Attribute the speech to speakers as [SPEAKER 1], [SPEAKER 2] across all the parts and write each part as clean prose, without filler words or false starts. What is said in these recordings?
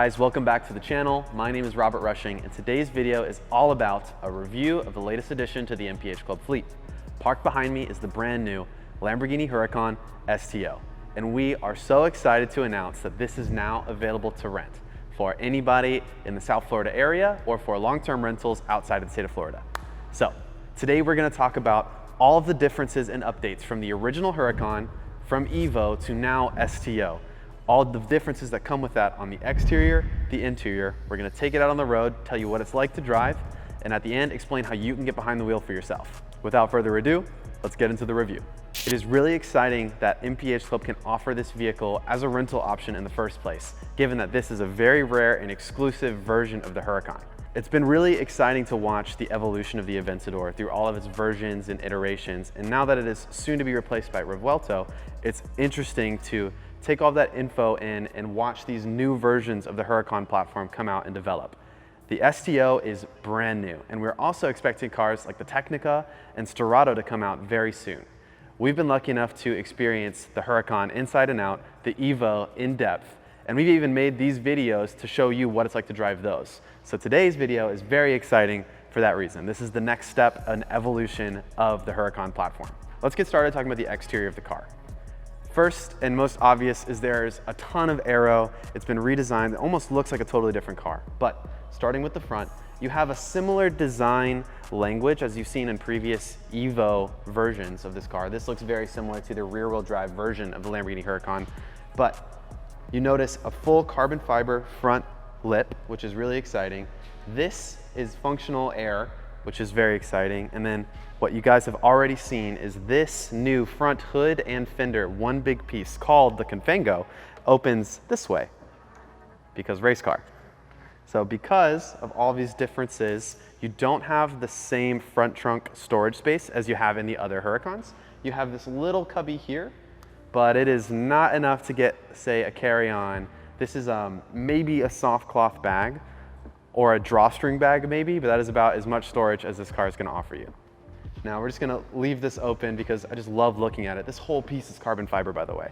[SPEAKER 1] guys, welcome back to the channel. My name is Robert Rushing, and today's video is all about a review of the latest addition to the MPH Club fleet. Parked behind me is the brand new Lamborghini Huracan STO, and we are so excited to announce that this is now available to rent for anybody in the South Florida area or for long-term rentals outside of the state of Florida. So today we're going to talk about all of the differences and updates from the original Huracan, from Evo to now STO. All the differences that come with that on the exterior, the interior. We're gonna take it out on the road, tell you what it's like to drive, and at the end, explain how you can get behind the wheel for yourself. Without further ado, let's get into the review. It is really exciting that MPH Club can offer this vehicle as a rental option in the first place, given that this is a very rare and exclusive version of the Huracan. It's been really exciting to watch the evolution of the Aventador through all of its versions and iterations, and now that it is soon to be replaced by Revuelto, it's interesting to take all that info in and watch these new versions of the Huracan platform come out and develop. The STO is brand new, and we're also expecting cars like the Technica and Storado to come out very soon. We've been lucky enough to experience the Huracan inside and out, the Evo in depth, and we've even made these videos to show you what it's like to drive those. So today's video is very exciting for that reason. This is the next step, an evolution of the Huracan platform. Let's get started talking about the exterior of the car. First and most obvious is there's a ton of aero. It's been redesigned. It almost looks like a totally different car. But starting with the front, you have a similar design language as you've seen in previous Evo versions of this car. This looks very similar to the rear-wheel drive version of the Lamborghini Huracan. But you notice a full carbon fiber front lip, which is really exciting. This is functional air, which is very exciting. And then what you guys have already seen is this new front hood and fender, one big piece called the Confango, opens this way because race car. So because of all these differences, you don't have the same front trunk storage space as you have in the other Huracans. You have this little cubby here, but it is not enough to get, say, a carry-on. This is maybe a soft cloth bag or a drawstring bag maybe, but that is about as much storage as this car is gonna offer you. Now we're just gonna leave this open because I just love looking at it. This whole piece is carbon fiber, by the way.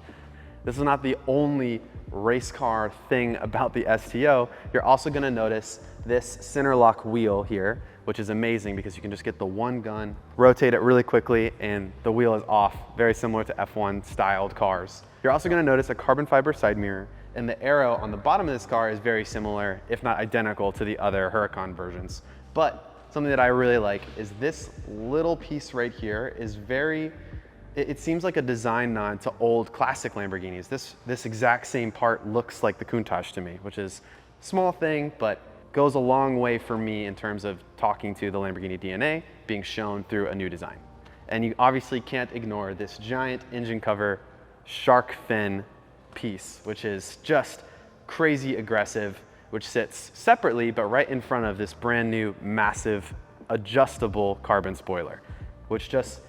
[SPEAKER 1] This is not the only race car thing about the STO. You're also gonna notice this center lock wheel here, which is amazing because you can just get the one gun, rotate it really quickly, and the wheel is off, very similar to F1 styled cars. You're also gonna notice a carbon fiber side mirror, and the aero on the bottom of this car is very similar, if not identical, to the other Huracan versions. But something that I really like is this little piece right here is it seems like a design nod to old classic Lamborghinis. This exact same part looks like the Countach to me, which is a small thing, but goes a long way for me in terms of talking to the Lamborghini DNA being shown through a new design. And you obviously can't ignore this giant engine cover shark fin piece, which is just crazy aggressive, which sits separately but right in front of this brand new massive adjustable carbon spoiler, which just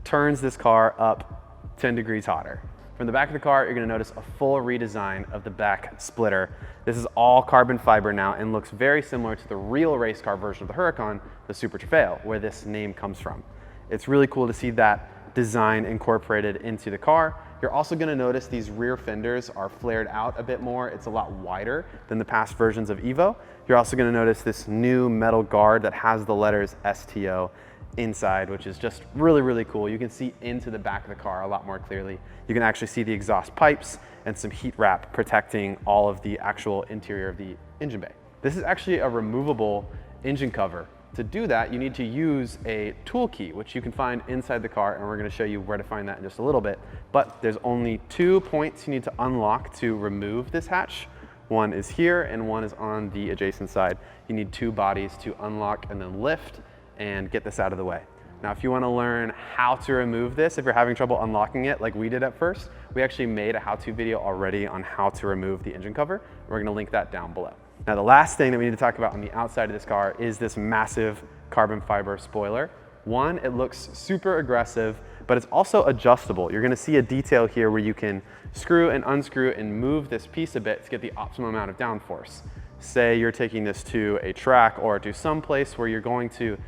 [SPEAKER 1] turns this car up 10 degrees hotter. From the back of the car, you're gonna notice a full redesign of the back splitter. This is all carbon fiber now and looks very similar to the real race car version of the Huracan, the Super Trofeo, where this name comes from. It's really cool to see that design incorporated into the car. You're also gonna notice these rear fenders are flared out a bit more. It's a lot wider than the past versions of Evo. You're also gonna notice this new metal guard that has the letters STO inside, which is just really, really cool. You can see into the back of the car a lot more clearly. You can actually see the exhaust pipes and some heat wrap protecting all of the actual interior of the engine bay. This is actually a removable engine cover. To do that, you need to use a tool key, which you can find inside the car, and we're gonna show you where to find that in just a little bit. But there's only 2 points you need to unlock to remove this hatch. One is here, and one is on the adjacent side. You need 2 bodies to unlock and then lift and get this out of the way. Now, if you wanna learn how to remove this, if you're having trouble unlocking it like we did at first, we actually made a how-to video already on how to remove the engine cover. We're gonna link that down below. Now, the last thing that we need to talk about on the outside of this car is this massive carbon fiber spoiler. One, it looks super aggressive, but it's also adjustable. You're gonna see a detail here where you can screw and unscrew and move this piece a bit to get the optimum amount of downforce. Say you're taking this to a track or to some place where you're going to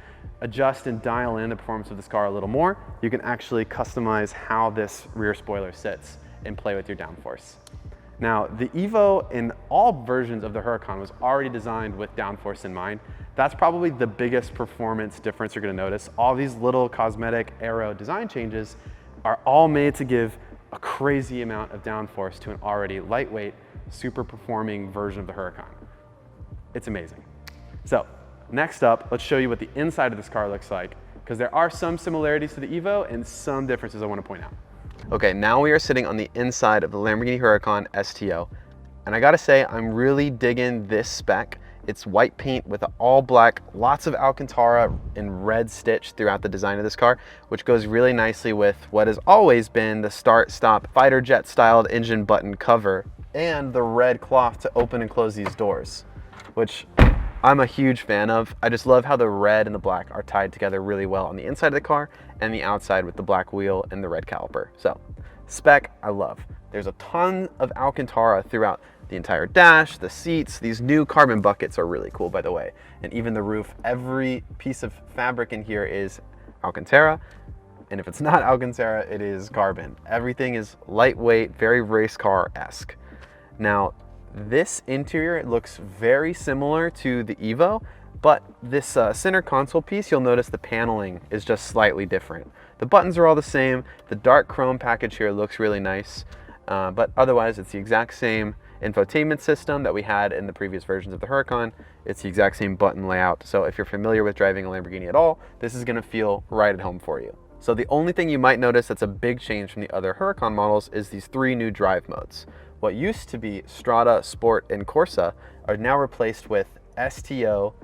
[SPEAKER 1] adjust and dial in the performance of this car a little more, you can actually customize how this rear spoiler sits and play with your downforce. Now, the Evo in all versions of the Huracan was already designed with downforce in mind. That's probably the biggest performance difference you're gonna notice. All these little cosmetic aero design changes are all made to give a crazy amount of downforce to an already lightweight, super performing version of the Huracan. It's amazing. So next up, let's show you what the inside of this car looks like, because there are some similarities to the Evo and some differences I want to point out. Okay, now we are sitting on the inside of the Lamborghini Huracan STO, and I gotta say, I'm really digging this spec. It's white paint with all black, lots of Alcantara in red stitch throughout the design of this car, which goes really nicely with what has always been the start-stop fighter jet styled engine button cover and the red cloth to open and close these doors, which I'm a huge fan of. I just love how the red and the black are tied together really well on the inside of the car and the outside with the black wheel and the red caliper. So, spec, I love. There's a ton of Alcantara throughout the entire dash, the seats. These new carbon buckets are really cool, by the way. And even the roof, every piece of fabric in here is Alcantara. And if it's not Alcantara, it is carbon. Everything is lightweight, very race car-esque. Now, this interior looks very similar to the Evo, but this center console piece, you'll notice the paneling is just slightly different. The buttons are all the same. The dark chrome package here looks really nice, but otherwise it's the exact same infotainment system that we had in the previous versions of the Huracan. It's the exact same button layout. So if you're familiar with driving a Lamborghini at all, this is gonna feel right at home for you. So the only thing you might notice that's a big change from the other Huracan models is these 3 new drive modes. What used to be Strada, Sport, and Corsa are now replaced with STO,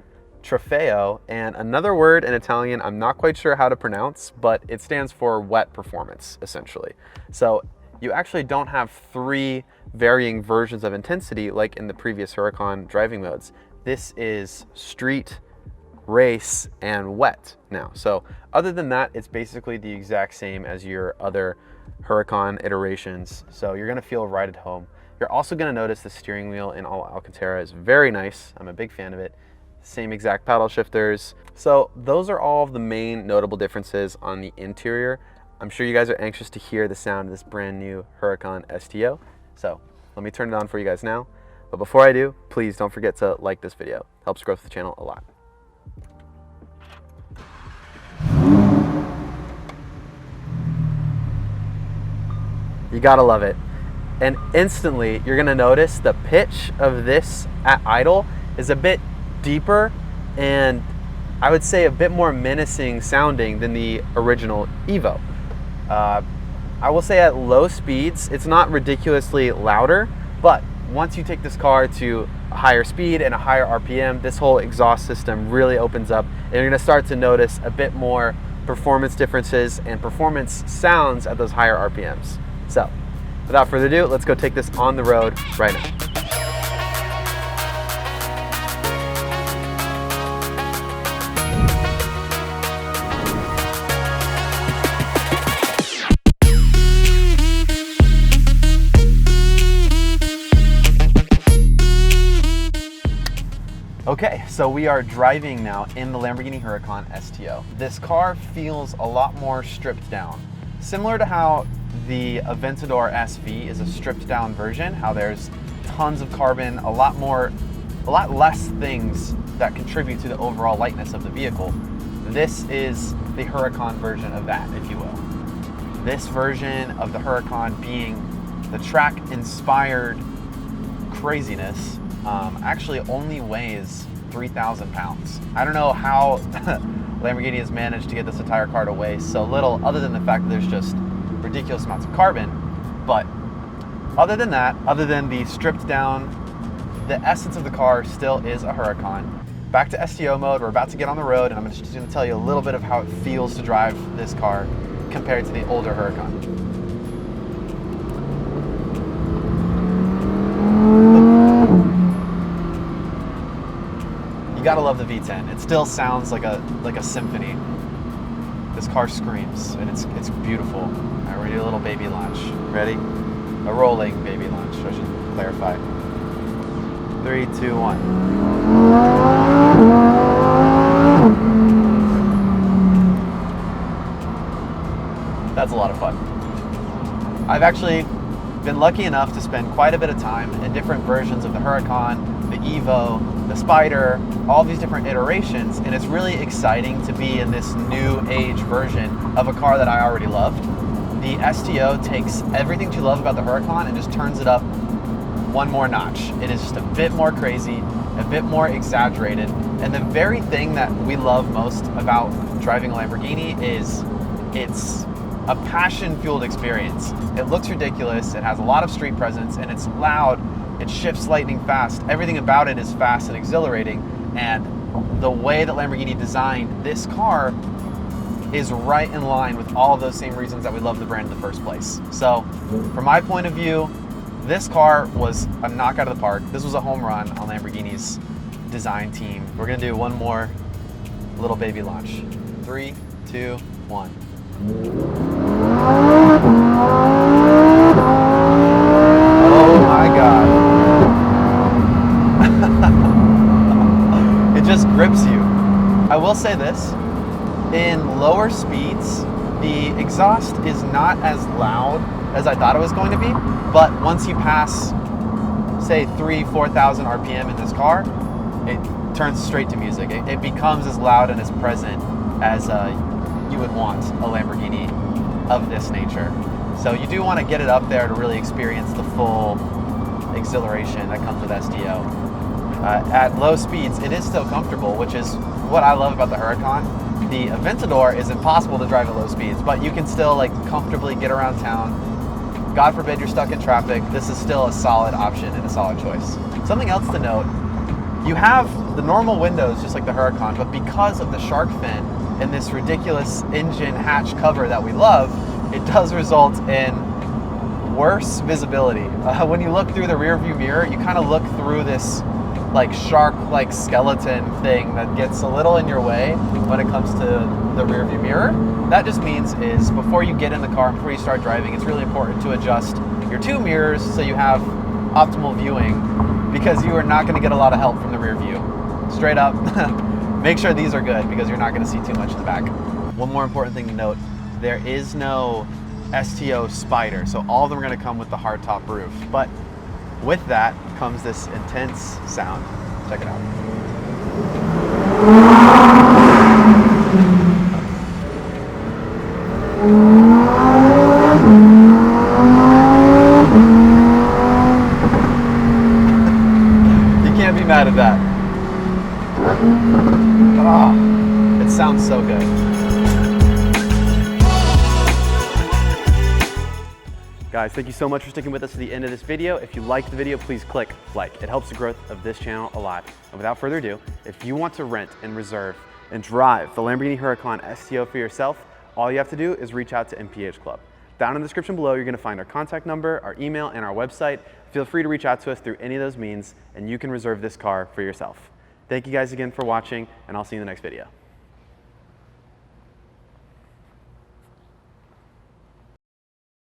[SPEAKER 1] Trofeo, and another word in Italian I'm not quite sure how to pronounce, but it stands for wet performance, essentially. So you actually don't have 3 varying versions of intensity like in the previous Huracan driving modes. This is street, race, and wet now. So other than that, it's basically the exact same as your other Huracan iterations. So you're gonna feel right at home. You're also gonna notice the steering wheel in all Alcantara is very nice. I'm a big fan of it. Same exact paddle shifters. So those are all of the main notable differences on the interior. I'm sure you guys are anxious to hear the sound of this brand new Huracan STO. So let me turn it on for you guys now. But before I do, please don't forget to like this video. Helps grow the channel a lot. You gotta love it. And instantly, you're gonna notice the pitch of this at idle is a bit deeper and I would say a bit more menacing sounding than the original Evo. I will say at low speeds, it's not ridiculously louder, but once you take this car to a higher speed and a higher RPM, this whole exhaust system really opens up and you're gonna start to notice a bit more performance differences and performance sounds at those higher RPMs. So, without further ado, let's go take this on the road right now. Okay, so we are driving now in the Lamborghini Huracan STO. This car feels a lot more stripped down. Similar to how the Aventador SV is a stripped down version, how there's tons of carbon, a lot less things that contribute to the overall lightness of the vehicle. This is the Huracan version of that, if you will. This version of the Huracan being the track-inspired craziness actually only weighs 3,000 pounds. I don't know how Lamborghini has managed to get this entire car to weigh so little, other than the fact that there's just ridiculous amounts of carbon. But other than that, other than the stripped down, the essence of the car still is a Huracan. Back to STO mode, we're about to get on the road, and I'm just going to tell you a little bit of how it feels to drive this car compared to the older Huracan. You gotta love the V10. It still sounds like a symphony. This car screams, and it's beautiful. All right, we're gonna do a little baby launch. Ready? A rolling baby launch, I should clarify. 3, 2, 1. That's a lot of fun. I've actually been lucky enough to spend quite a bit of time in different versions of the Huracan, the Evo, the Spider, all these different iterations, and it's really exciting to be in this new age version of a car that I already loved. The STO takes everything you love about the Huracan and just turns it up one more notch. It is just a bit more crazy, a bit more exaggerated, and the very thing that we love most about driving a Lamborghini is it's a passion-fueled experience. It looks ridiculous, it has a lot of street presence, and it's loud, it shifts lightning fast. Everything about it is fast and exhilarating, and the way that Lamborghini designed this car is right in line with all of those same reasons that we love the brand in the first place. So, from my point of view, this car was a knockout of the park. This was a home run on Lamborghini's design team. We're gonna do one more little baby launch. 3, 2, 1. Oh my God. It just grips you. I will say this, in lower speeds, the exhaust is not as loud as I thought it was going to be, but once you pass, say 4,000 RPM in this car, it turns straight to music. It becomes as loud and as present as you would want a Lamborghini of this nature. So you do want to get it up there to really experience the full exhilaration that comes with STO. At low speeds, it is still comfortable, which is what I love about the Huracan. The Aventador is impossible to drive at low speeds, but you can still like comfortably get around town. God forbid you're stuck in traffic, this is still a solid option and a solid choice. Something else to note, you have the normal windows just like the Huracan, but because of the shark fin and this ridiculous engine hatch cover that we love, it does result in worse visibility. When you look through the rear view mirror, you kind of look through this like shark-like skeleton thing that gets a little in your way when it comes to the rear view mirror. That just means is before you get in the car, before you start driving, it's really important to adjust your two mirrors so you have optimal viewing, because you are not going to get a lot of help from the rear view. Straight up, make sure these are good because you're not going to see too much in the back. One more important thing to note, there is no STO Spider, so all of them are going to come with the hardtop roof. But with that comes this intense sound. Check it out. You can't be mad at that. Oh, it sounds so good. Guys, thank you so much for sticking with us to the end of this video. If you liked the video, please click like. It helps the growth of this channel a lot. And without further ado, if you want to rent and reserve and drive the Lamborghini Huracan STO for yourself, all you have to do is reach out to MPH Club. Down in the description below, you're gonna find our contact number, our email, and our website. Feel free to reach out to us through any of those means, and you can reserve this car for yourself. Thank you guys again for watching, and I'll see you in the next video.